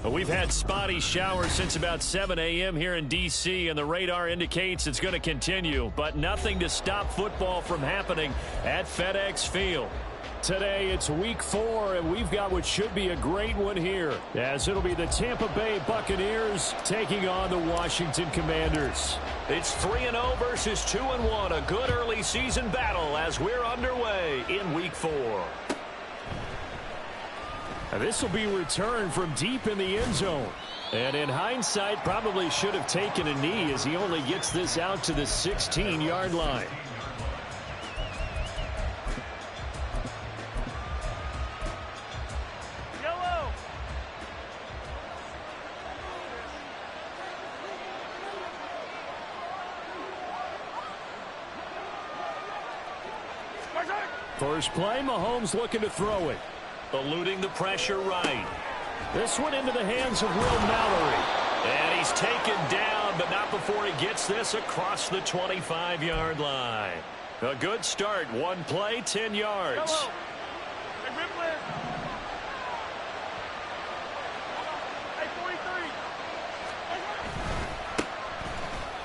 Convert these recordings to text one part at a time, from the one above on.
We've had spotty showers since about 7 a.m. here in D.C., and the radar indicates it's going to continue, but nothing to stop football from happening at FedEx Field. Today, it's Week 4, and we've got what should be a great one here, as it'll be the Tampa Bay Buccaneers taking on the Washington Commanders. It's 3-0 versus 2-1, a good early season battle as we're underway in Week 4. Now, this will be returned from deep in the end zone. And in hindsight, probably should have taken a knee as he only gets this out to the 16-yard line. First play, Mahomes looking to throw it. Eluding the pressure right. This one into the hands of Will Mallory. And he's taken down, but not before he gets this across the 25-yard line. A good start. One play, 10 yards.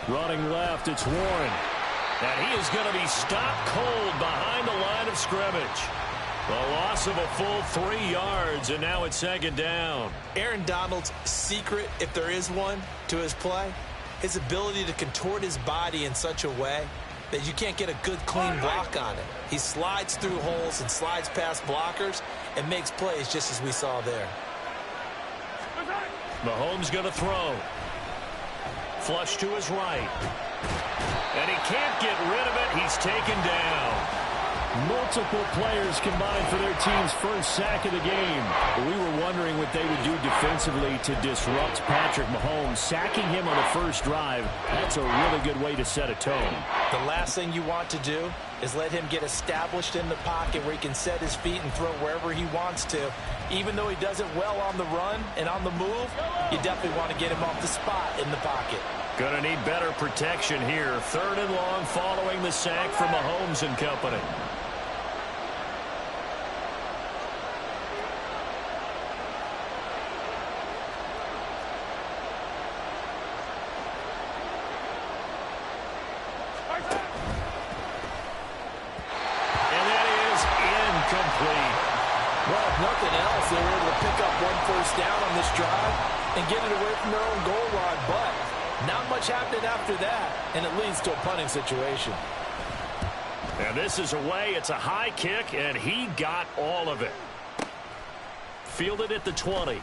Running left, it's Warren. And he is going to be stopped cold behind the line of scrimmage. The loss of a full 3 yards, and now it's second down. Aaron Donald's secret, if there is one, to his play, his ability to contort his body in such a way that you can't get a good, clean block on it. He slides through holes and slides past blockers and makes plays just as we saw there. Mahomes going to throw. Flush to his right. And he can't get rid of it. He's taken down. Multiple players combined for their team's first sack of the game. We were wondering what they would do defensively to disrupt Patrick Mahomes. Sacking him on the first drive, that's a really good way to set a tone. The last thing you want to do is let him get established in the pocket where he can set his feet and throw wherever he wants to. Even though he does it well on the run and on the move, you definitely want to get him off the spot in the pocket. Gonna need better protection here. 3rd and long following the sack from Mahomes and company. Well, if nothing else, they were able to pick up one first down on this drive and get it away from their own goal line. But not much happened after that, and it leads to a punting situation. And this is away. It's a high kick, and he got all of it. Fielded at the 20.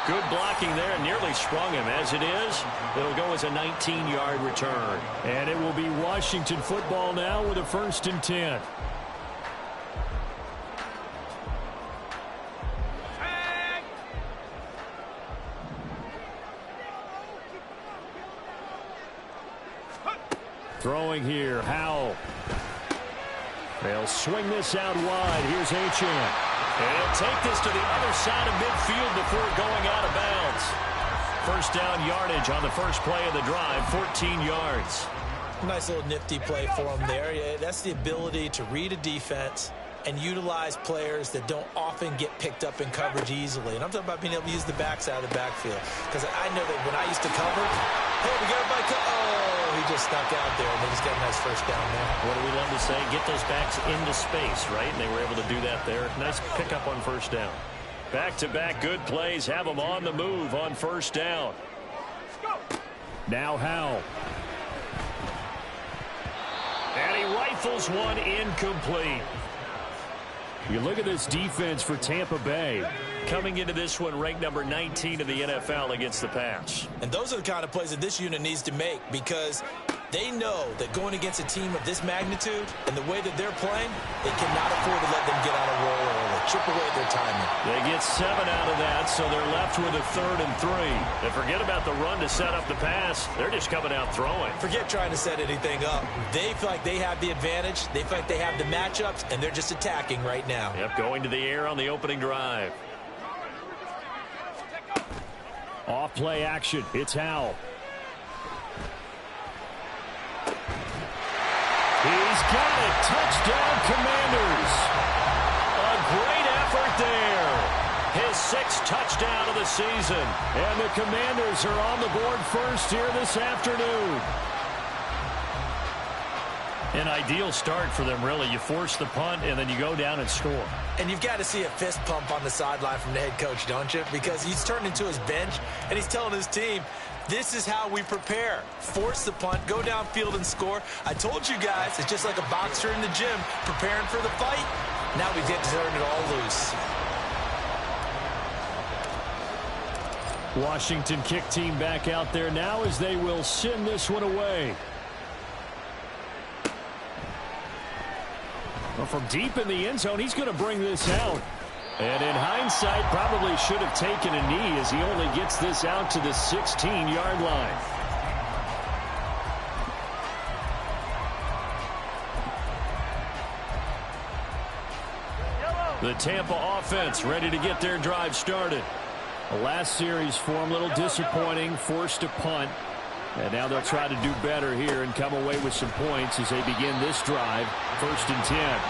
Good blocking there, nearly sprung him. As it is, it'll go as a 19-yard return. And it will be Washington football now with a 1st and 10. Throwing here, Howell. They'll swing this out wide. Here's Achane. And he'll take this to the other side of midfield before going out of bounds. First down yardage on the first play of the drive, 14 yards. Nice little nifty play for him there. Yeah, that's the ability to read a defense and utilize players that don't often get picked up in coverage easily. And I'm talking about being able to use the backs out of the backfield. Because I know that when I used to cover, hey, we got everybody. Oh, he just snuck out there, and they just got a nice first down there. What do we love to say? Get those backs into space, right? And they were able to do that there. Nice pickup on first down. Back-to-back good plays have them on the move on first down. Now Howell. And he rifles one incomplete. You look at this defense for Tampa Bay. Coming into this one ranked number 19 in the NFL against the pass. And those are the kind of plays that this unit needs to make, because they know that going against a team of this magnitude and the way that they're playing, they cannot afford to let them get on a roll early. Chip away at their timing. They get 7 out of that, so they're left with a 3rd and 3. And forget about the run to set up the pass. They're just coming out throwing. Forget trying to set anything up. They feel like they have the advantage. They feel like they have the matchups, and they're just attacking right now. Yep, going to the air on the opening drive. Off play action. It's Howell. He's got it. Touchdown, Commanders. A great there. His 6th touchdown of the season. And the Commanders are on the board first here this afternoon. An ideal start for them, really. You force the punt, and then you go down and score. And you've got to see a fist pump on the sideline from the head coach, don't you? Because he's turned into his bench, and he's telling his team, this is how we prepare. Force the punt, go downfield and score. I told you guys, it's just like a boxer in the gym preparing for the fight. Now we get to turn it all loose. Washington kick team back out there now as they will send this one away. Well, from deep in the end zone, he's going to bring this out. And in hindsight, probably should have taken a knee as he only gets this out to the 16-yard line. The Tampa offense ready to get their drive started. The last series for them, a little disappointing, forced a punt. And now they'll try to do better here and come away with some points as they begin this drive. 1st and 10.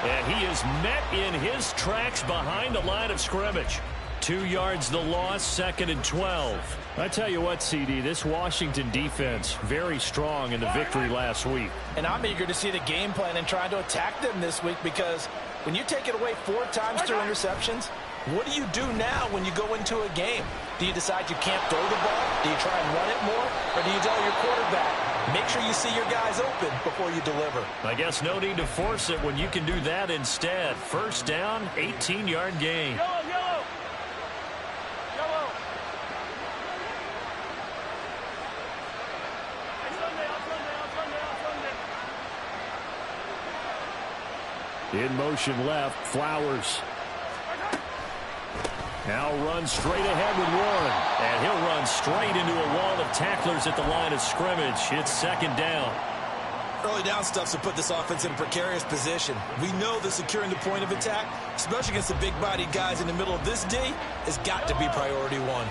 And he is met in his tracks behind the line of scrimmage. 2 yards the loss, 2nd and 12. I tell you what, CD, this Washington defense, very strong in the victory last week. And I'm eager to see the game plan and trying to attack them this week, because when you take it away 4 times through interceptions, what do you do now when you go into a game? Do you decide you can't throw the ball? Do you try and run it more? Or do you tell your quarterback, make sure you see your guys open before you deliver? I guess no need to force it when you can do that instead. 1st down, 18-yard gain. In motion left, Flowers. Now runs straight ahead with Warren. And he'll run straight into a wall of tacklers at the line of scrimmage. It's 2nd down. Early down stuffs will put this offense in a precarious position. We know that securing the point of attack, especially against the big-bodied guys in the middle of this D, has got to be priority 1.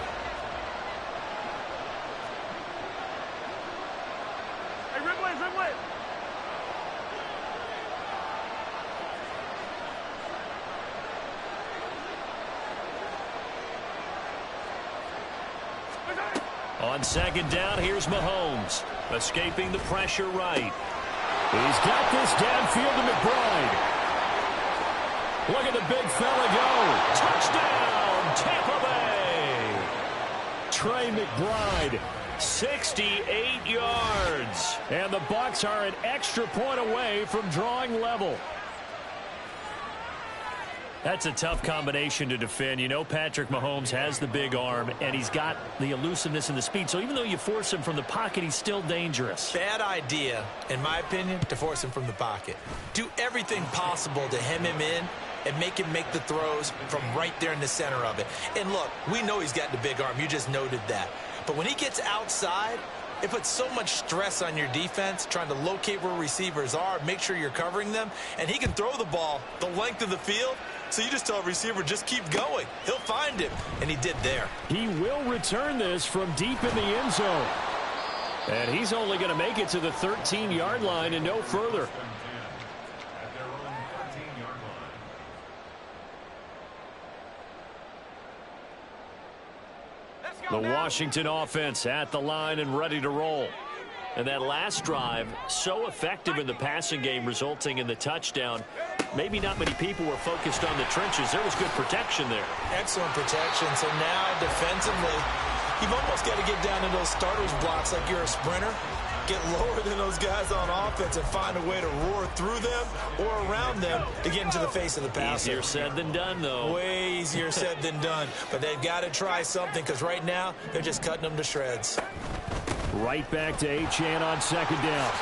On 2nd down, here's Mahomes. Escaping the pressure right. He's got this downfield to McBride. Look at the big fella go. Touchdown, Tampa Bay. Trey McBride, 68 yards. And the Bucs are an extra point away from drawing level. That's a tough combination to defend. You know Patrick Mahomes has the big arm, and he's got the elusiveness and the speed. So even though you force him from the pocket, he's still dangerous. Bad idea, in my opinion, to force him from the pocket. Do everything possible to hem him in and make him make the throws from right there in the center of it. And look, we know he's got the big arm. You just noted that. But when he gets outside, it puts so much stress on your defense, trying to locate where receivers are, make sure you're covering them, and he can throw the ball the length of the field. So you just tell a receiver, just keep going. He'll find him, and he did there. He will return this from deep in the end zone. And he's only going to make it to the 13-yard line and no further. The Washington offense at the line and ready to roll. And that last drive, so effective in the passing game, resulting in the touchdown. Maybe not many people were focused on the trenches. There was good protection there. Excellent protection. So now defensively, you've almost got to get down to those starters blocks like you're a sprinter. Get lower than those guys on offense and find a way to roar through them or around them to get into the face of the passer. Easier said than done, though. Way easier said than done. But they've got to try something, because right now they're just cutting them to shreds. Right back to Achane on 2nd down.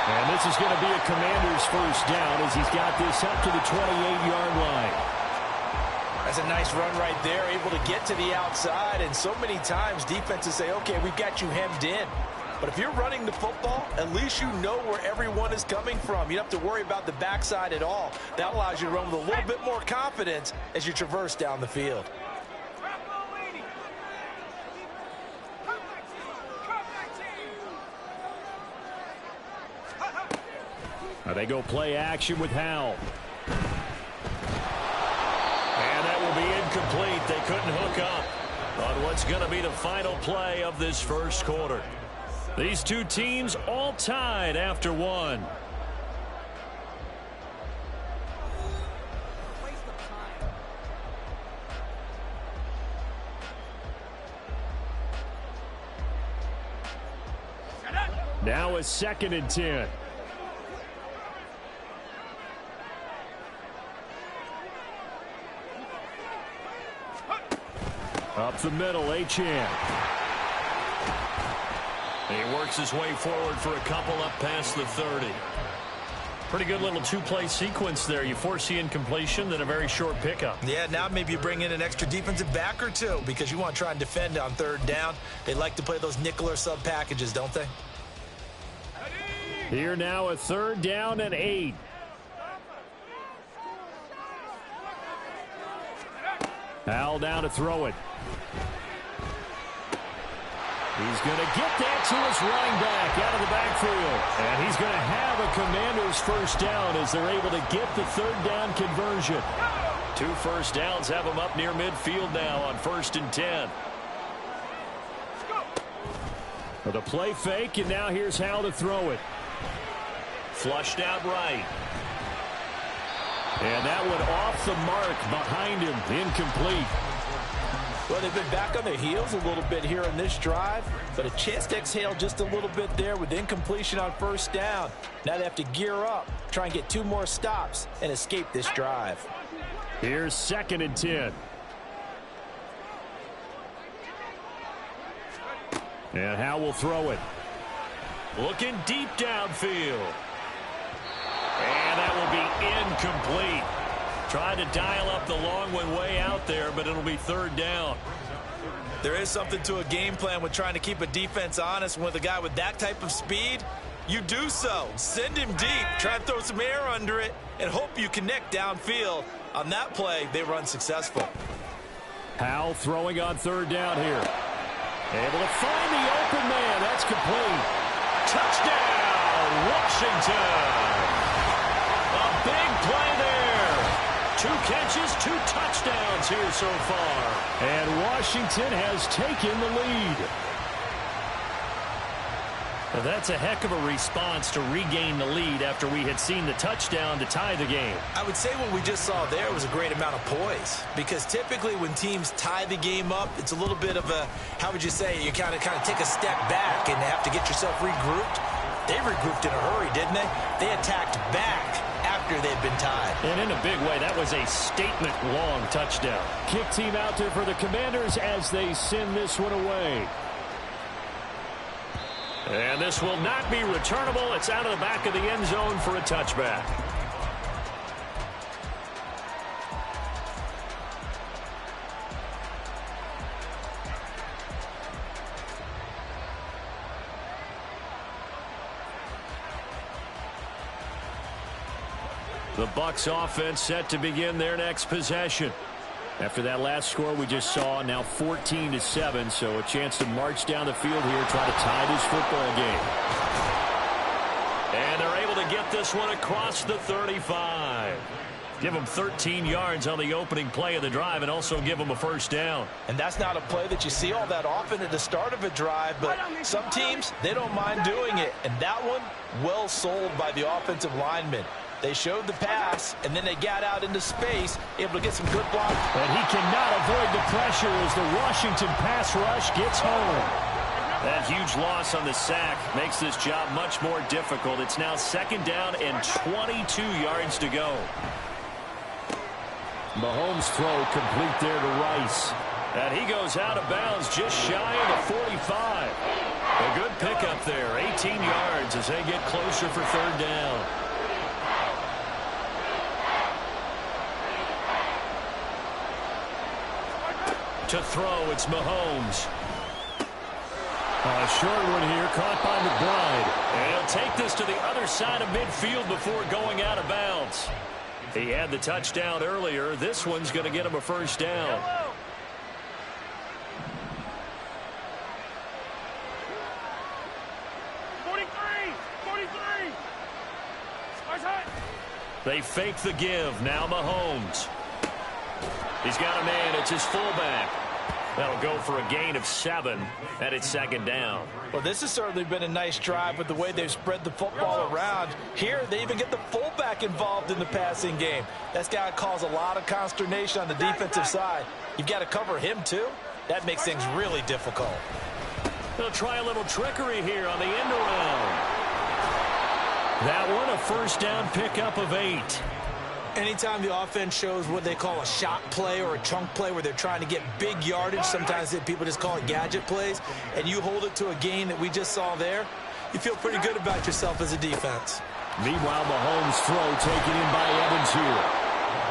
And this is going to be a Commander's 1st down as he's got this up to the 28-yard line. That's a nice run right there, able to get to the outside. And so many times defenses say, okay, we've got you hemmed in. But if you're running the football, at least you know where everyone is coming from. You don't have to worry about the backside at all. That allows you to run with a little bit more confidence as you traverse down the field. They go play action with Howell. what's going to be the final play of this first quarter. These two teams all tied after one. Now a 2nd and 10. Up the middle, Achane. He works his way forward for a couple up past the 30. Pretty good little two-play sequence there. You force the incompletion, then a very short pickup. Yeah, now maybe you bring in an extra defensive back or two because you want to try and defend on 3rd down. They like to play those nickel or sub packages, don't they? Here now a 3rd down and 8. Powell down to throw it. He's going to get that to his running back out of the backfield. And he's going to have a Commanders first down as they're able to get the 3rd down conversion. 2 first downs have them up near midfield now on 1st and 10. With a play fake, and now here's how to throw it. Flushed out right. And that one off the mark behind him. Incomplete. Well, they've been back on their heels a little bit here in this drive, but a chance to exhale just a little bit there with incompletion on 1st down. Now they have to gear up, try and get 2 more stops, and escape this drive. Here's 2nd and 10. And Howe will throw it. Looking deep downfield. And that will be incomplete. Trying to dial up the long one way out there, but it'll be 3rd down. There is something to a game plan with trying to keep a defense honest. With a guy with that type of speed, you do so. Send him deep. Try and throw some air under it and hope you connect downfield. On that play, they run successful. Powell throwing on 3rd down here. Able to find the open man. That's complete. Touchdown, Washington. A big play there. 2 catches, 2 touchdowns here so far. And Washington has taken the lead. Now that's a heck of a response to regain the lead after we had seen the touchdown to tie the game. I would say what we just saw there was a great amount of poise, because typically when teams tie the game up, it's a little bit of a, how would you say, you kind of take a step back and have to get yourself regrouped. They regrouped in a hurry, didn't they? They attacked back after they'd been tied. And in a big way, that was a statement-long touchdown. Kick team out there for the Commanders as they send this one away. And this will not be returnable. It's out of the back of the end zone for a touchback. The Bucs offense set to begin their next possession. After that last score we just saw, now 14-7, so a chance to march down the field here, try to tie this football game. And they're able to get this one across the 35. Give them 13 yards on the opening play of the drive and also give them a first down. And that's not a play that you see all that often at the start of a drive, but some teams, they don't mind doing it. And that one, well sold by the offensive lineman. They showed the pass, and then they got out into space, able to get some good block. And he cannot avoid the pressure as the Washington pass rush gets home. That huge loss on the sack makes this job much more difficult. It's now 2nd down and 22 yards to go. Mahomes' throw complete there to Rice. And he goes out of bounds just shy of the 45. A good pickup there, 18 yards as they get closer for 3rd down. To throw, it's Mahomes. A short one here, caught by McBride. And he'll take this to the other side of midfield before going out of bounds. He had the touchdown earlier. This one's going to get him a first down. They fake the give. Now Mahomes. He's got a man. It's his fullback. That'll go for a gain of 7, and it's second down. Well, this has certainly been a nice drive with the way they've spread the football around. Here, they even get the fullback involved in the passing game. That's got to cause a lot of consternation on the defensive side. You've got to cover him, too. That makes things really difficult. They'll try a little trickery here on the end around. That one, a first down pickup of 8. Anytime the offense shows what they call a shot play or a chunk play where they're trying to get big yardage, sometimes people just call it gadget plays, and you hold it to a gain that we just saw there, you feel pretty good about yourself as a defense. Meanwhile, Mahomes' throw taken in by Evans here.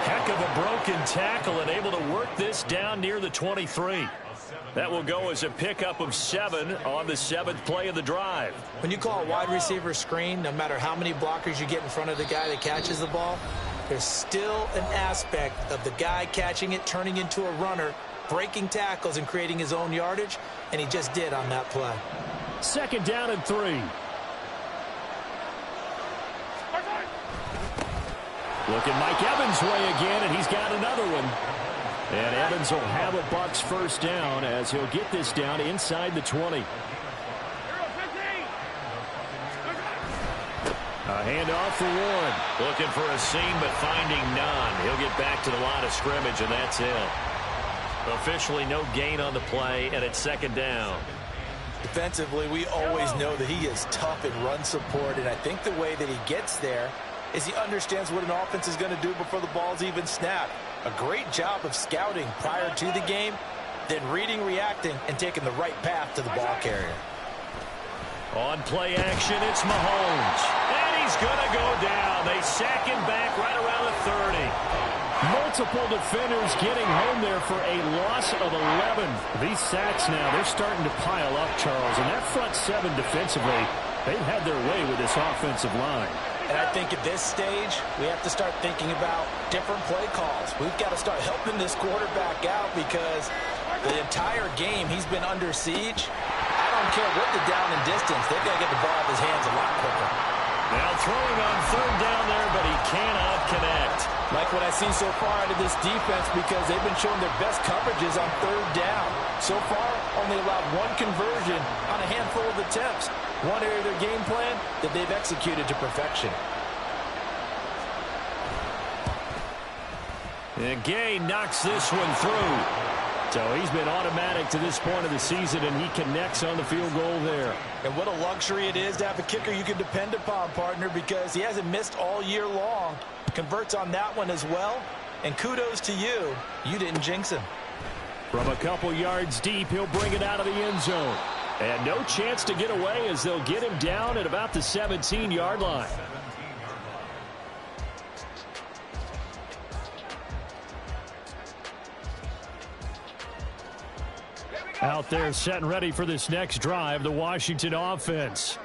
Heck of a broken tackle and able to work this down near the 23. That will go as a pickup of 7 on the 7th play of the drive. When you call a wide receiver screen, no matter how many blockers you get in front of the guy that catches the ball, there's still an aspect of the guy catching it, turning into a runner, breaking tackles and creating his own yardage, and he just did on that play. Second down and 3. Looking Mike Evans' way again, and he's got another one. And Evans will have a Bucs first down as he'll get this down inside the 20. A handoff for Warren. Looking for a seam, but finding none. He'll get back to the line of scrimmage, and that's it. Officially no gain on the play, and it's second down. Defensively, we always know that he is tough in run support, and I think the way that he gets there is he understands what an offense is going to do before the ball's even snapped. A great job of scouting prior to the game, then reading, reacting, and taking the right path to the ball carrier. On play action, it's Mahomes. And he's going to go down. They sack him back right around the 30. Multiple defenders getting home there for a loss of 11. These sacks now, they're starting to pile up, Charles. And that front 7 defensively, they've had their way with this offensive line. And I think at this stage, we have to start thinking about different play calls. We've got to start helping this quarterback out because the entire game he's been under siege. I don't care what the down and distance. They've got to get the ball out of his hands a lot quicker. Now throwing on third down there, but he cannot connect. Like what I see so far out of this defense because they've been showing their best coverages on third down. So far, only allowed 1 conversion on a handful of attempts. One area of their game plan that they've executed to perfection. And Gay knocks this one through. So he's been automatic to this point of the season, and he connects on the field goal there. And what a luxury it is to have a kicker you can depend upon, partner, because he hasn't missed all year long. Converts on that one as well. And kudos to you. You didn't jinx him. From a couple yards deep, he'll bring it out of the end zone. And no chance to get away as they'll get him down at about the 17-yard line. Out there set and ready for this next drive, the Washington offense.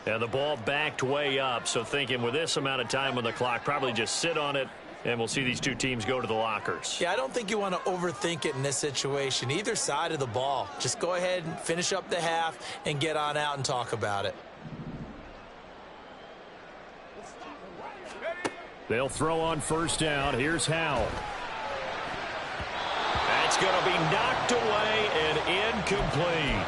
And the ball backed way up, so thinking with this amount of time on the clock, probably just sit on it, and we'll see these two teams go to the lockers. Yeah, I don't think you want to overthink it in this situation. Either side of the ball. Just go ahead and finish up the half and get on out and talk about it. They'll throw on first down. Here's Howell. That's going to be knocked away and incomplete.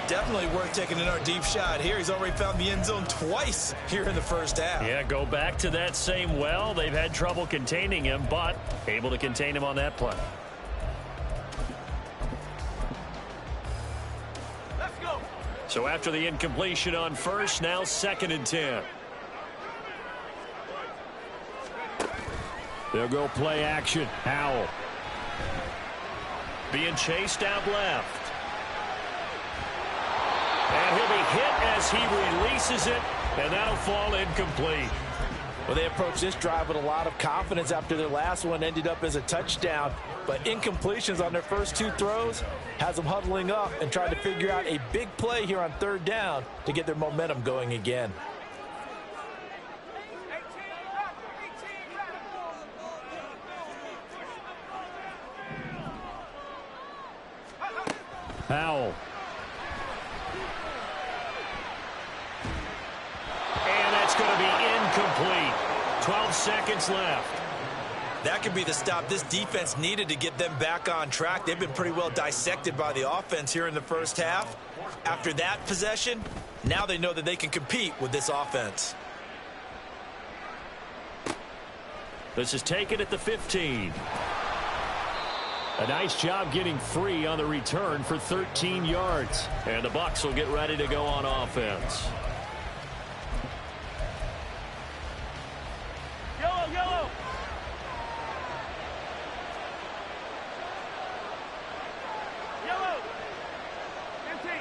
Definitely worth taking another deep shot here. He's already found the end zone twice here in the first half. Yeah, go back to that same well. They've had trouble containing him, but able to contain him on that play. Let's go. So after the incompletion on first, now 2nd and 10. They'll go play action. Howell. Being chased out left. And he'll be hit as he releases it, and that'll fall incomplete. Well, they approached this drive with a lot of confidence after their last one ended up as a touchdown. But incompletions on their first 2 throws has them huddling up and trying to figure out a big play here on third down to get their momentum going again. Howell. And that's going to be incomplete. 12 seconds left. That could be the stop this defense needed to get them back on track. They've been pretty well dissected by the offense here in the first half. After that possession, now they know that they can compete with this offense. This is taken at the 15. A nice job getting free on the return for 13 yards. And the Bucs will get ready to go on offense. Yellow, yellow. Yellow. 15.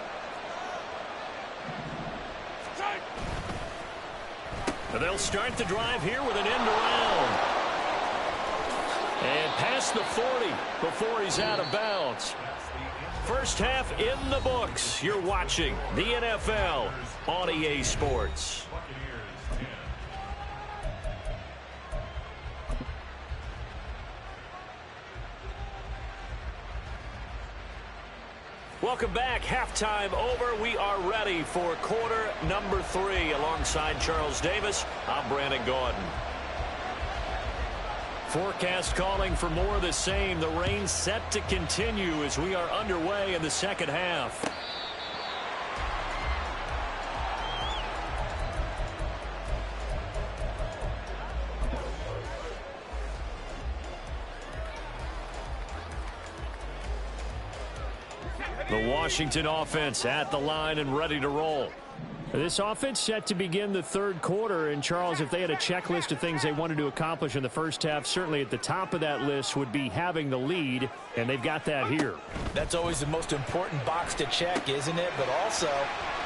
And they'll start the drive here with an end around. And past the 40 before he's out of bounds. First half in the books. You're watching the NFL on EA Sports. Welcome back. Halftime over. We are ready for quarter number 3. Alongside Charles Davis, I'm Brandon Gaudin. Forecast calling for more of the same. The rain set to continue as we are underway in the second half. The Washington offense at the line and ready to roll. This offense set to begin the third quarter, and Charles, if they had a checklist of things they wanted to accomplish in the first half, certainly at the top of that list would be having the lead, and they've got that here. That's always the most important box to check, isn't it? But also,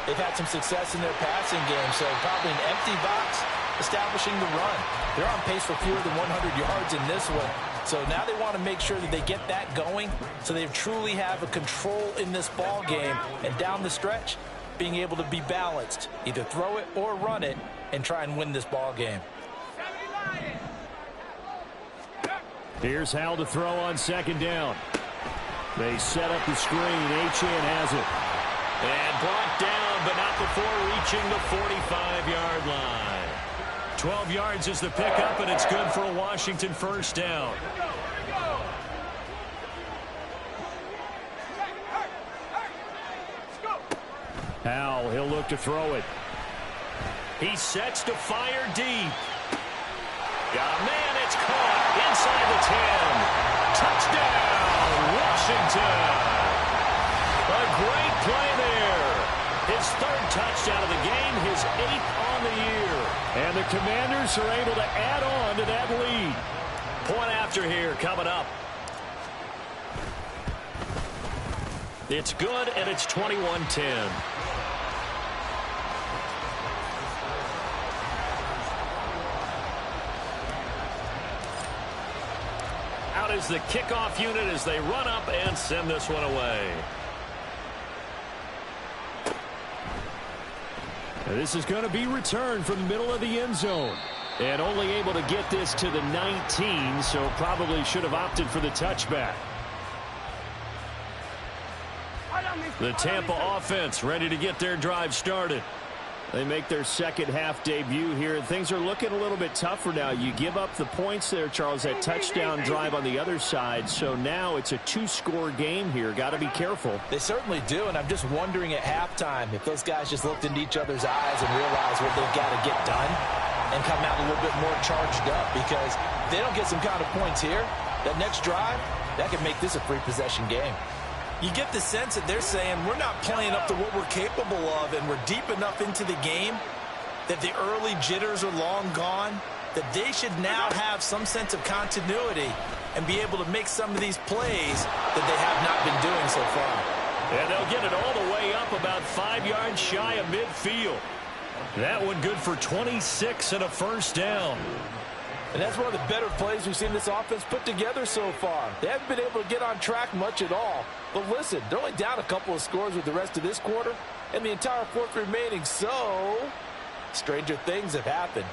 they've had some success in their passing game, so probably an empty box establishing the run. They're on pace for fewer than 100 yards in this one, so now they want to make sure that they get that going so they truly have a control in this ball game, and down the stretch, being able to be balanced, either throw it or run it, and try and win this ball game. Here's Hal to throw on second down. They set up the screen. Achane has it. And brought down, but not before reaching the 45-yard line. 12 yards is the pickup, and it's good for a Washington first down. Hal, he'll look to throw it. He sets to fire deep. Got a man, it's caught inside the 10. Touchdown, Washington. A great play there. His third touchdown of the game, his 8th on the year. And the Commanders are able to add on to that lead. Point after here coming up. It's good, and it's 21-10. Out is the kickoff unit as they run up and send this one away. This is going to be returned from the middle of the end zone. And only able to get this to the 19, so probably should have opted for the touchback. The Tampa offense ready to get their drive started. They make their second half debut here. Things are looking a little bit tougher now. You give up the points there, Charles, that touchdown drive on the other side. So now it's a 2-score game here. Got to be careful. They certainly do, and I'm just wondering at halftime if those guys just looked into each other's eyes and realized what they've got to get done and come out a little bit more charged up, because if they don't get some kind of points here, that next drive, that could make this a free possession game. You get the sense that they're saying we're not playing up to what we're capable of, and we're deep enough into the game that the early jitters are long gone, that they should now have some sense of continuity and be able to make some of these plays that they have not been doing so far. And they'll get it all the way up about 5 yards shy of midfield. That one good for 26 and a first down. And that's one of the better plays we've seen this offense put together so far. They haven't been able to get on track much at all. But listen, they're only down a couple of scores with the rest of this quarter and the entire fourth remaining. So, stranger things have happened.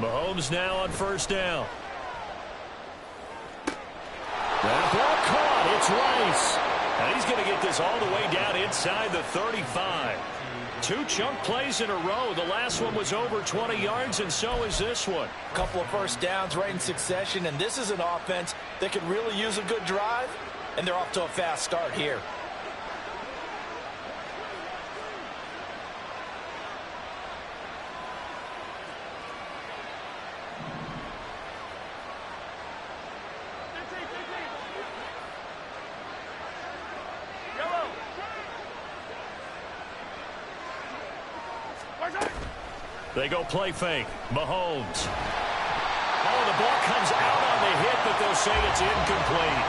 Mahomes now on first down. That ball caught. It's Rice. And he's going to get this all the way down inside the 35. 2 chunk plays in a row. The last one was over 20 yards, and so is this one. A couple of first downs right in succession, and this is an offense that could really use a good drive, and they're off to a fast start here. They go play fake. Mahomes. Oh, the ball comes out on the hit, but they'll say it's incomplete.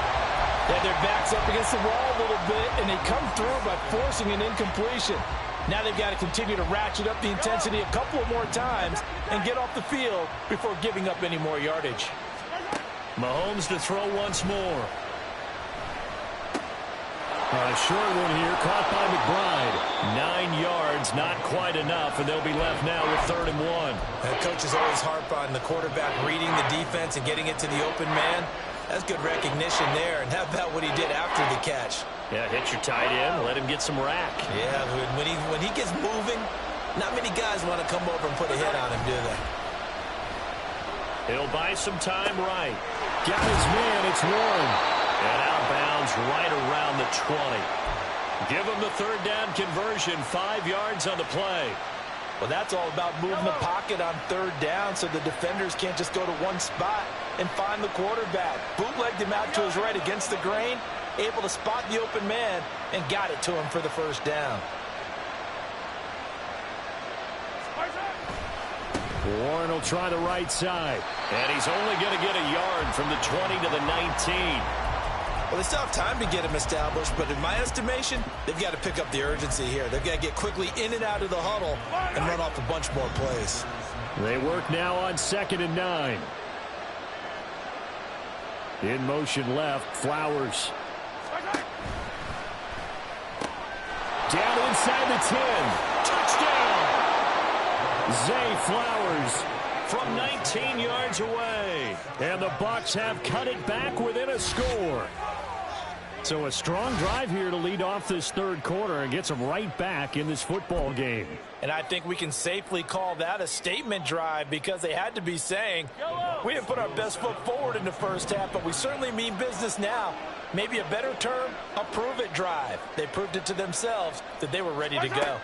Yeah, their back's up against the wall a little bit, and they come through by forcing an incompletion. Now they've got to continue to ratchet up the intensity a couple of more times and get off the field before giving up any more yardage. Mahomes to throw once more. A short one here, caught by McBride. 9 yards, not quite enough, and they'll be left now with 3rd and 1. Coaches always harp on the quarterback reading the defense and getting it to the open man. That's good recognition there, and how about what he did after the catch? Yeah, hit your tight end, let him get some rack. Yeah, when he gets moving, not many guys want to come over and put a hit on him, do they? He'll buy some time right. Got his man, it's Warren. And out of bounds right around the 20. Give him the 3rd down conversion, 5 yards on the play. Well, that's all about moving the pocket on 3rd down so the defenders can't just go to one spot and find the quarterback. Bootlegged him out to his right against the grain, able to spot the open man, and got it to him for the 1st down. Warren will try the right side. And he's only going to get a yard from the 20 to the 19. Well, they still have time to get him established, but in my estimation, they've got to pick up the urgency here. They've got to get quickly in and out of the huddle and run off a bunch more plays. They work now on 2nd and 9. In motion left, Flowers. Down inside the 10. Touchdown! Zay Flowers from 19 yards away. And the Bucs have cut it back within a score. So a strong drive here to lead off this 3rd quarter and gets them right back in this football game. And I think we can safely call that a statement drive because they had to be saying, we didn't put our best foot forward in the 1st half, but we certainly mean business now. Maybe a better term, a prove-it drive. They proved it to themselves that they were ready to go.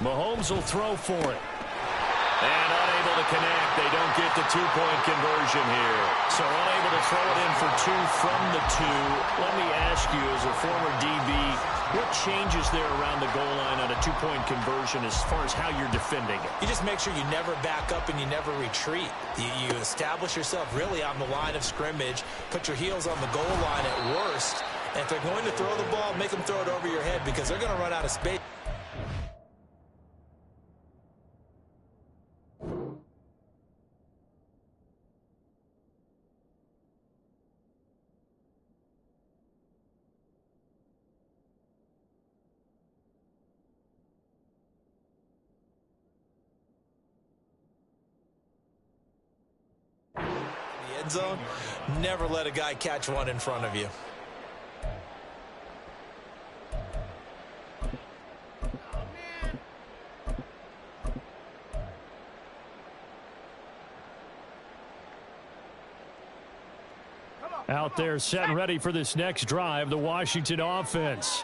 Mahomes will throw for it. And unable to connect. They don't get the 2-point conversion here. So unable to throw it in for 2 from the 2. Let me ask you, as a former DB, what changes there around the goal line on a 2-point conversion as far as how you're defending it? You just make sure you never back up and you never retreat. You establish yourself really on the line of scrimmage, put your heels on the goal line at worst, and if they're going to throw the ball, make them throw it over your head because they're going to run out of space. Zone, never let a guy catch one in front of you. Out there set and ready for this next drive, the Washington offense.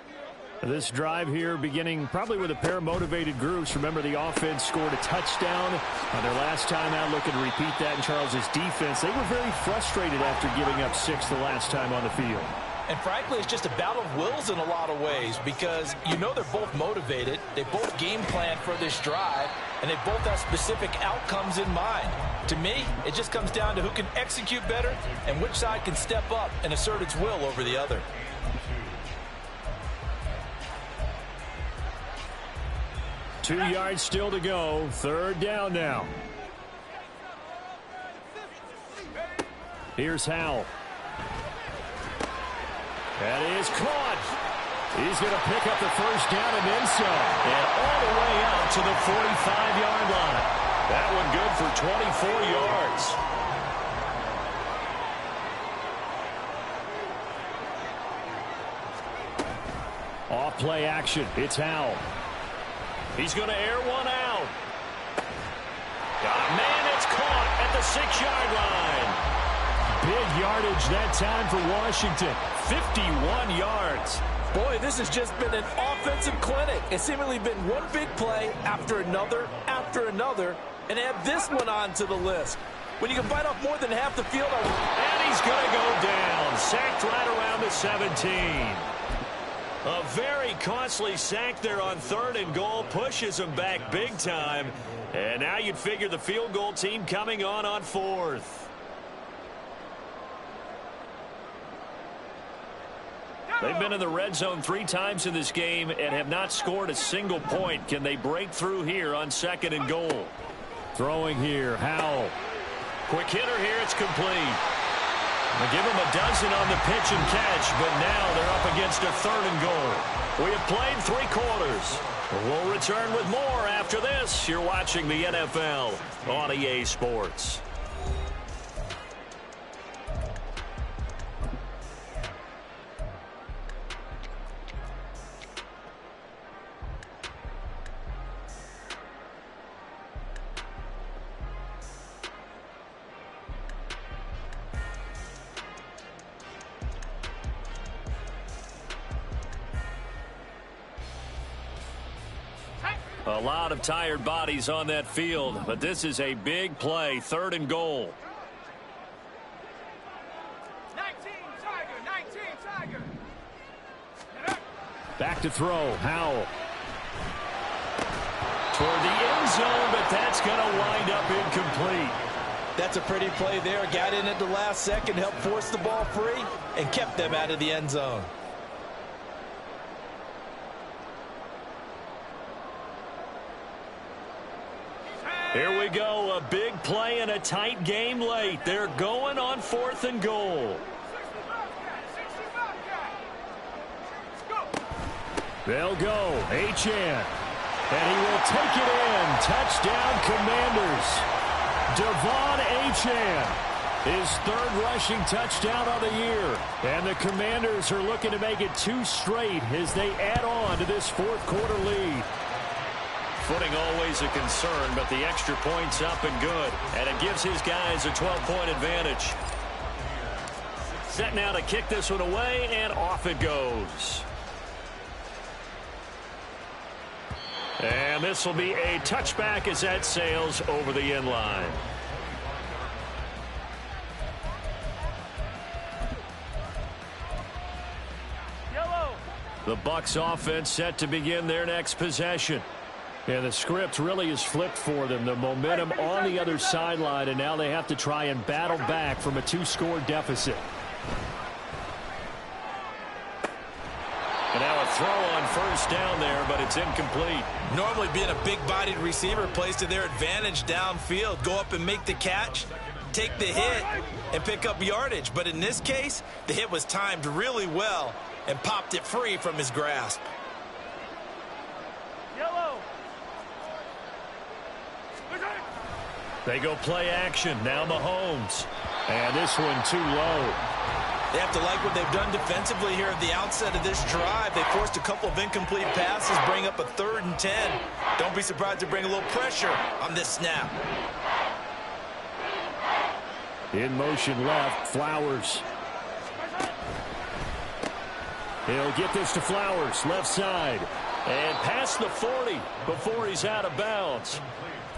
This drive here beginning probably with a pair of motivated groups. Remember, the offense scored a touchdown on their last time out, looking to repeat that in Charles's defense. They were very frustrated after giving up 6 the last time on the field. And frankly, it's just a battle of wills in a lot of ways because you know they're both motivated. They both game plan for this drive, and they both have specific outcomes in mind. To me, it just comes down to who can execute better and which side can step up and assert its will over the other. 2 yards still to go. 3rd down now. Here's Howell. That is caught. He's going to pick up the 1st down and then some. And all the way out to the 45-yard line. That one good for 24 yards. Off play action. It's Howell. He's going to air one out. Man, it's caught at the 6-yard line. Big yardage that time for Washington. 51 yards. Boy, this has just been an offensive clinic. It's seemingly been one big play after another, and add this one on to the list. When you can bite off more than half the field. And he's going to go down. Sacked right around the 17. A very costly sack there on 3rd and goal. Pushes him back big time. And now you'd figure the field goal team coming on 4th. They've been in the red zone 3 times in this game and have not scored a single point. Can they break through here on 2nd and goal? Throwing here, Howell. Quick hitter here, it's complete. They give him a dozen on the pitch and catch, but now they're up against a 3rd and goal. We have played 3 quarters. We'll return with more after this. You're watching the NFL on EA Sports. A lot of tired bodies on that field, but this is a big play, 3rd and goal. 19 Tiger. Back to throw, Howell. Toward the end zone, but that's going to wind up incomplete. That's a pretty play there. Got in at the last second, helped force the ball free, and kept them out of the end zone. Here we go, a big play and a tight game late. They're going on 4th and goal. They'll go, Achane. And he will take it in. Touchdown, Commanders. Devon Achane, his 3rd rushing touchdown of the year. And the Commanders are looking to make it 2 straight as they add on to this 4th quarter lead. Footing always a concern, but the extra point's up and good. And it gives his guys a 12-point advantage. Set now to kick this one away, and off it goes. And this will be a touchback as that sails over the end line. Yellow. The Bucs offense set to begin their next possession. And the script really is flipped for them. The momentum on the other sideline, and now they have to try and battle back from a 2-score deficit. And now a throw on 1st down there, but it's incomplete. Normally being a big-bodied receiver plays to their advantage downfield. Go up and make the catch, take the hit, and pick up yardage. But in this case, the hit was timed really well and popped it free from his grasp. Yellow. They go play action. Now Mahomes. And this one too low. They have to like what they've done defensively here at the outset of this drive. They forced a couple of incomplete passes, bring up a 3rd and 10. Don't be surprised to bring a little pressure on this snap. In motion left, Flowers. He'll get this to Flowers, left side. And past the 40 before he's out of bounds.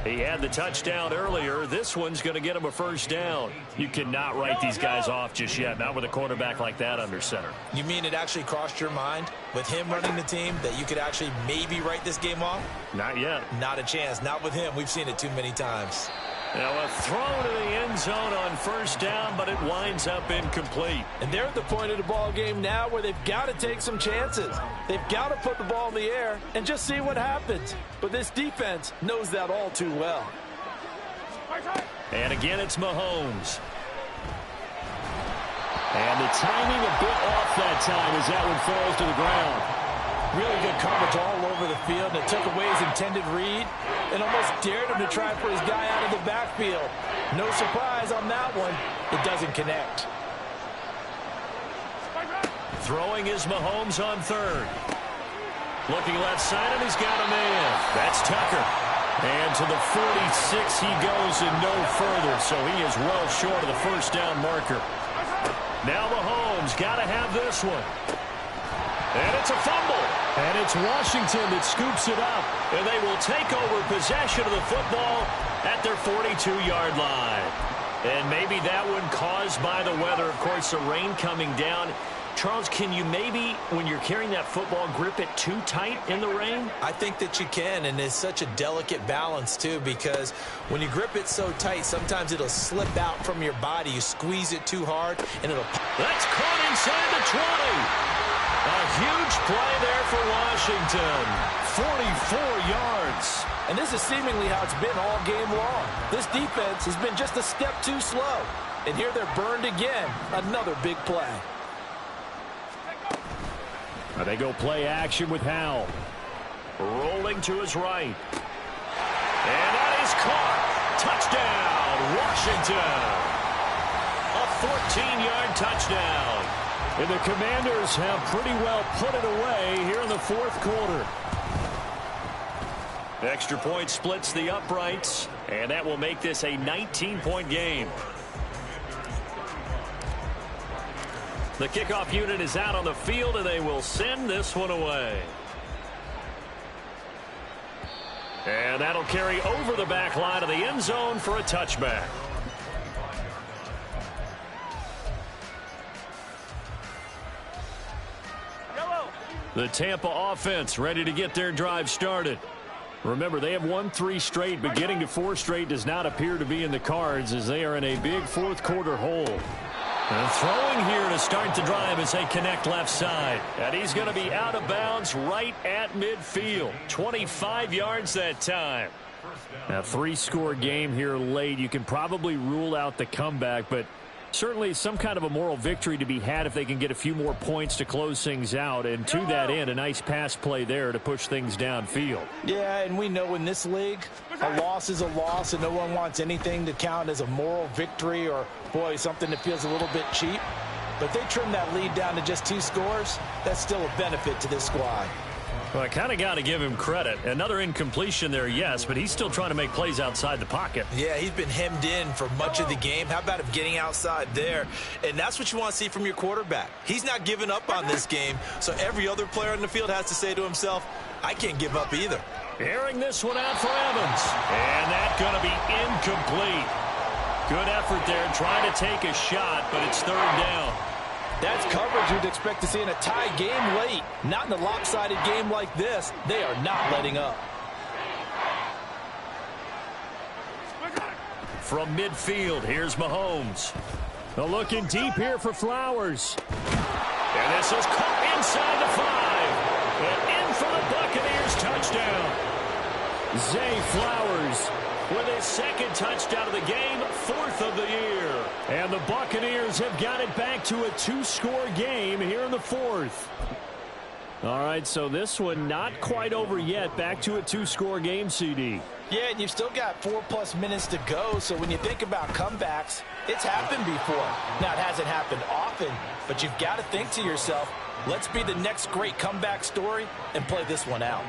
He had the touchdown earlier. This one's going to get him a 1st down. You cannot write these guys off just yet, not with a quarterback like that under center. You mean it actually crossed your mind with him running the team that you could actually maybe write this game off? Not yet. Not a chance. Not with him. We've seen it too many times. Now a throw to the end zone on 1st down, but it winds up incomplete. And they're at the point of the ball game now where they've got to take some chances. They've got to put the ball in the air and just see what happens. But this defense knows that all too well. And again, it's Mahomes. And the timing a bit off that time as that one falls to the ground. Really good coverage all over the field, and it took away his intended read and almost dared him to try for his guy out of the backfield. No surprise on that one. It doesn't connect. Throwing is Mahomes on third. Looking left side, and he's got a man. That's Tucker. And to the 46 he goes and no further, so he is well short of the first down marker. Now Mahomes got to have this one. And it's a fumble. And it's Washington that scoops it up. And they will take over possession of the football at their 42-yard line. And maybe that one caused by the weather. Of course, the rain coming down. Charles, can you maybe, when you're carrying that football, grip it too tight in the rain? I think that you can, and it's such a delicate balance, too, because when you grip it so tight, sometimes it'll slip out from your body. You squeeze it too hard, and it'll... That's caught inside the 20. A huge play there for Washington. 44 yards. And this is seemingly how it's been all game long. This defense has been just a step too slow. And here they're burned again. Another big play. They go play action with Howell. Rolling to his right. And that is caught. Touchdown, Washington. A 14-yard touchdown. And the Commanders have pretty well put it away here in the fourth quarter. Extra point splits the uprights, and that will make this a 19-point game. The kickoff unit is out on the field, and they will send this one away. And that'll carry over the back line of the end zone for a touchback. The Tampa offense ready to get their drive started. Remember, they have won 3 straight, but getting to 4 straight does not appear to be in the cards as they are in a big fourth quarter hole. And throwing here to start the drive as they connect left side. And he's going to be out of bounds right at midfield. 25 yards that time. Now, 3-score game here late. You can probably rule out the comeback, but certainly some kind of a moral victory to be had if they can get a few more points to close things out. And to that end, a nice pass play there to push things downfield. Yeah, and we know in this league, a loss is a loss, and no one wants anything to count as a moral victory or, boy, something that feels a little bit cheap. But if they trim that lead down to just 2 scores, that's still a benefit to this squad. Well, I kind of got to give him credit. Another incompletion there, yes, but he's still trying to make plays outside the pocket. Yeah, he's been hemmed in for much of the game. How about him getting outside there? And that's what you want to see from your quarterback. He's not giving up on this game, so every other player on the field has to say to himself, I can't give up either. Airing this one out for Evans. And that's going to be incomplete. Good effort there, trying to take a shot, but it's 3rd down. That's coverage you'd expect to see in a tie game late. Not in a lopsided game like this. They are not letting up. From midfield, here's Mahomes. A looking deep here for Flowers. And this is caught inside the 5. And in for the Buccaneers touchdown. Zay Flowers with his 2nd touchdown of the game, 4th of the year. And the Buccaneers have got it back to a 2-score game here in the 4th. All right, so this one not quite over yet. Back to a 2-score game, CD. Yeah, and you've still got 4+ minutes to go, so when you think about comebacks, it's happened before. Now, it hasn't happened often, but you've got to think to yourself, let's be the next great comeback story and play this one out.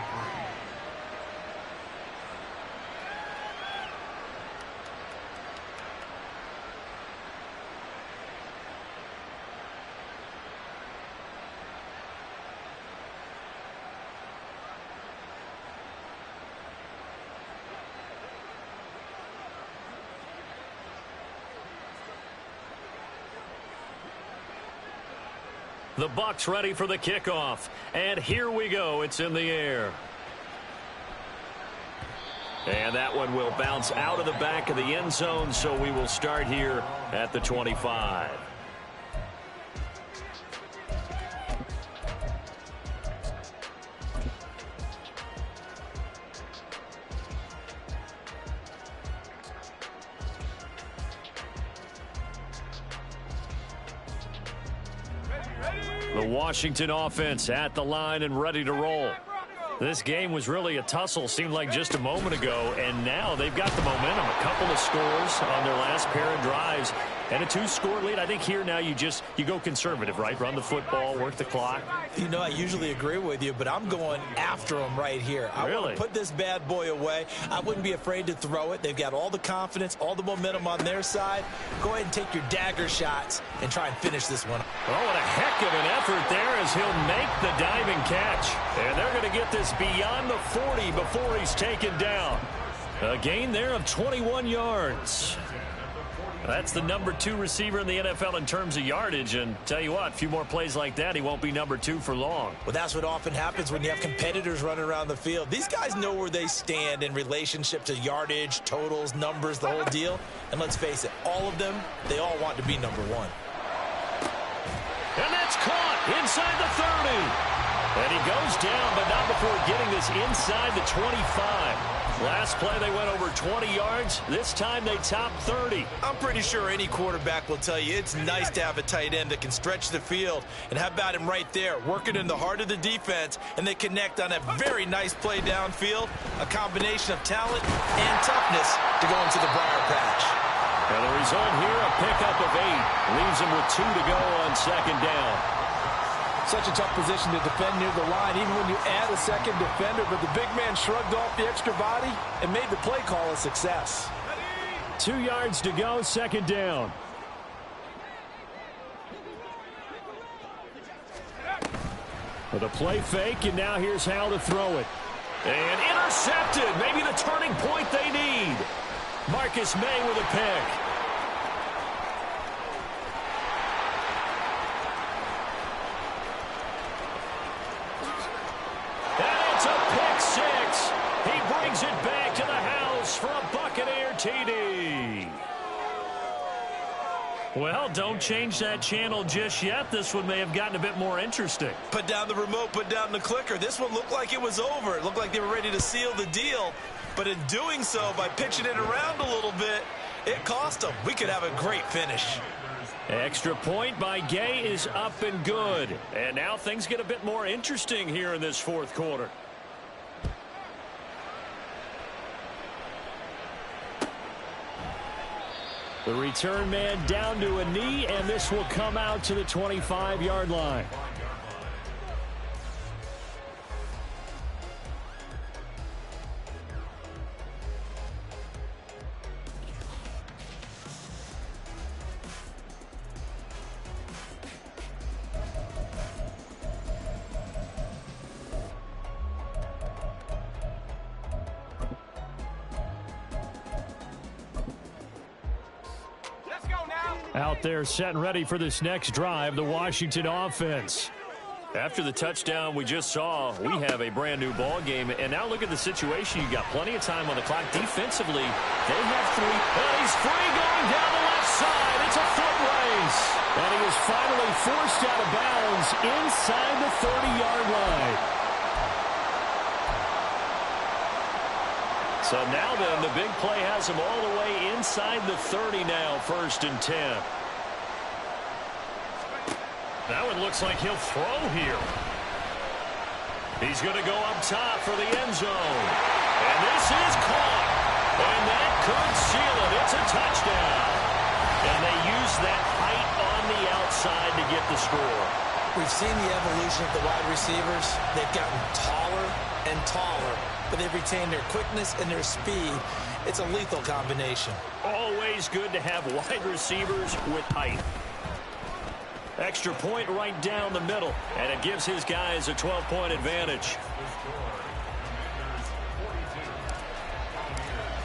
The Bucs ready for the kickoff. And here we go. It's in the air. And that one will bounce out of the back of the end zone, so we will start here at the 25. The Washington offense at the line and ready to roll. This game was really a tussle, seemed like just a moment ago, and now they've got the momentum. A couple of scores on their last pair of drives and a 2-score lead. I think here now you go conservative, right? Run the football, work the clock. You know, I usually agree with you, but I'm going after them right here. I want to put this bad boy away. I wouldn't be afraid to throw it. They've got all the confidence, all the momentum on their side. Go ahead and take your dagger shots and try and finish this one. Oh, what a heck of an effort there as he'll make the diving catch. And they're going to get this beyond the 40 before he's taken down. A gain there of 21 yards. That's the number 2 receiver in the NFL in terms of yardage. And tell you what, a few more plays like that, he won't be number 2 for long. Well, that's what often happens when you have competitors running around the field. These guys know where they stand in relationship to yardage, totals, numbers, the whole deal. And let's face it, all of them, they all want to be number 1. And that's caught inside the 30. And he goes down, but not before getting this inside the 25. Last play, they went over 20 yards. This time, they topped 30. I'm pretty sure any quarterback will tell you it's nice to have a tight end that can stretch the field. And how about him right there, working in the heart of the defense, and they connect on a very nice play downfield, a combination of talent and toughness to go into the briar patch. And the result here, a pickup of 8. Leaves him with 2 to go on second down. Such a tough position to defend near the line, even when you add a second defender. But the big man shrugged off the extra body and made the play call a success. 2 yards to go, second down. With a play fake, and now here's how to throw it. And intercepted. Maybe the turning point they need. Marcus May with a pick. It back to the house for a Buccaneer TD. Well, don't change that channel just yet. This one may have gotten a bit more interesting. Put down the remote, put down the clicker. This one looked like it was over. It looked like they were ready to seal the deal. But in doing so, by pitching it around a little bit, it cost them. We could have a great finish. Extra point by Gay is up and good. And now things get a bit more interesting here in this fourth quarter. The return man down to a knee, and this will come out to the 25-yard line. Out there set and ready for this next drive, the Washington offense. After the touchdown we just saw, we have a brand new ball game. And now look at the situation. You got plenty of time on the clock. Defensively, they have 3. And he's free going down the left side. It's a foot race. And he is finally forced out of bounds inside the 30-yard line. So now then, the big play has him all the way inside the 30 now, 1st and 10. That one looks like he'll throw here. He's going to go up top for the end zone. And this is caught. And that could seal it. It's a touchdown. And they use that height on the outside to get the score. We've seen the evolution of the wide receivers. They've gotten taller and taller, but they've retained their quickness and their speed. It's a lethal combination. Always good to have wide receivers with height. Extra point right down the middle, and it gives his guys a 12-point advantage.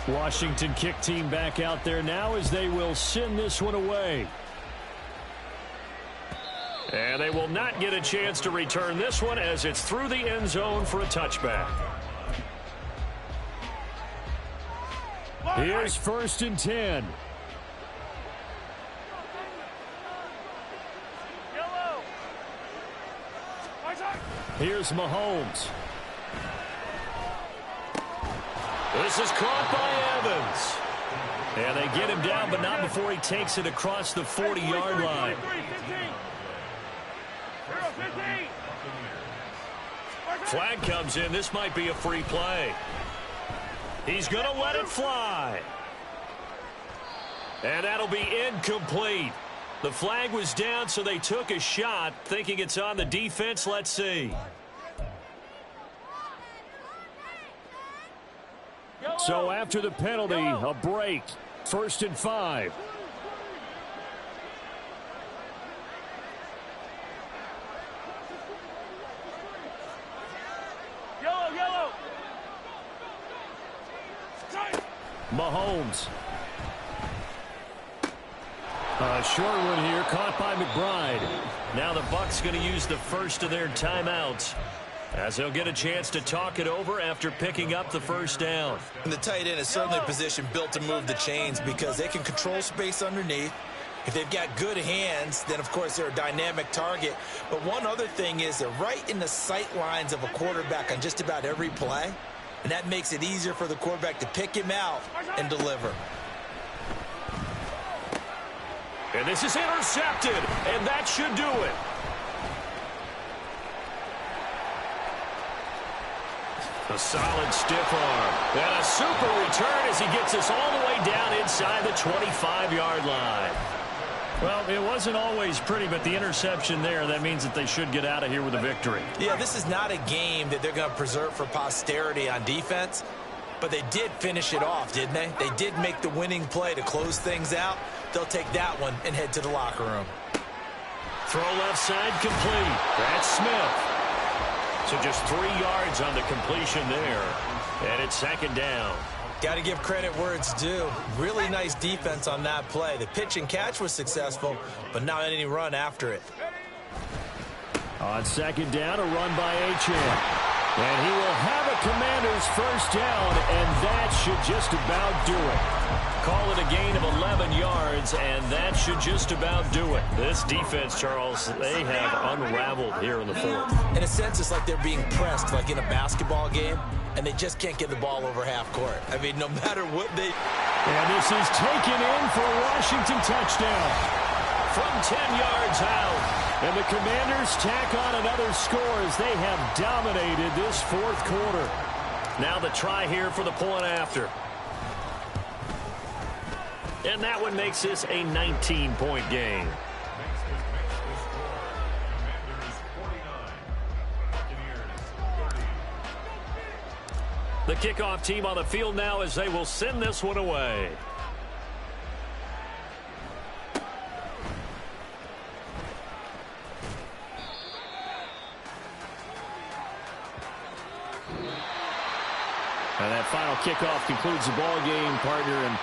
Washington kick team back out there now as they will send this one away. And they will not get a chance to return this one as it's through the end zone for a touchback. Here's 1st and 10. Here's Mahomes. This is caught by Evans. And they get him down, but not before he takes it across the 40-yard line. Flag comes in. This might be a free play. He's going to let it fly. And that'll be incomplete. The flag was down, so they took a shot, thinking it's on the defense. Let's see. So after the penalty, a break. 1st and 5. Yellow. Mahomes. A short one here, caught by McBride. Now the Bucs going to use the first of their timeouts, as they'll get a chance to talk it over after picking up the first down. And the tight end is certainly a position built to move the chains because they can control space underneath. If they've got good hands, then, of course, they're a dynamic target. But one other thing is they're right in the sight lines of a quarterback on just about every play, and that makes it easier for the quarterback to pick him out and deliver. And this is intercepted, and that should do it. A solid stiff arm. And a super return as he gets us all the way down inside the 25-yard line. Well, it wasn't always pretty, but the interception there, that means that they should get out of here with a victory. Yeah, this is not a game that they're going to preserve for posterity on defense, but they did finish it off, didn't they? They did make the winning play to close things out. They'll take that one and head to the locker room. Throw left side complete. That's Smith. So just 3 yards on the completion there. And it's 2nd down. Got to give credit where it's due. Really nice defense on that play. The pitch and catch was successful, but not any run after it. On 2nd down, a run by Achane. And he will have a Commanders first down, and that should just about do it. Call it a gain of 11 yards, and that should just about do it. This defense, Charles, they have unraveled here in the 4th. In a sense, it's like they're being pressed, like in a basketball game, and they just can't get the ball over half court. I mean, no matter what they... And this is taken in for a Washington touchdown. From 10 yards out. And the Commanders tack on another score as they have dominated this 4th quarter. Now the try here for the point after. And that one makes this a 19-point game. The kickoff team on the field now as they will send this one away. And that final kickoff concludes the ball game, partner. And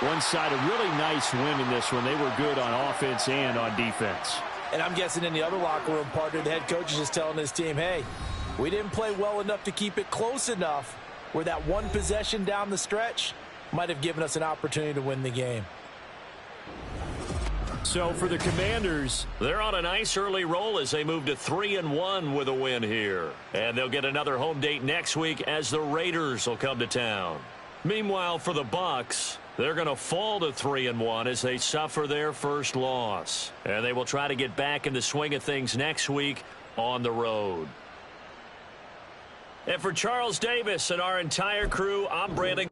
one side, a really nice win in this one. They were good on offense and on defense. And I'm guessing in the other locker room, partner, the head coach is just telling his team, hey, we didn't play well enough to keep it close enough where that one possession down the stretch might have given us an opportunity to win the game. So for the Commanders, they're on a nice early roll as they move to 3-1 with a win here. And they'll get another home date next week as the Raiders will come to town. Meanwhile, for the Bucs, they're going to fall to 3-1 as they suffer their first loss. And they will try to get back in the swing of things next week on the road. And for Charles Davis and our entire crew, I'm Brandon.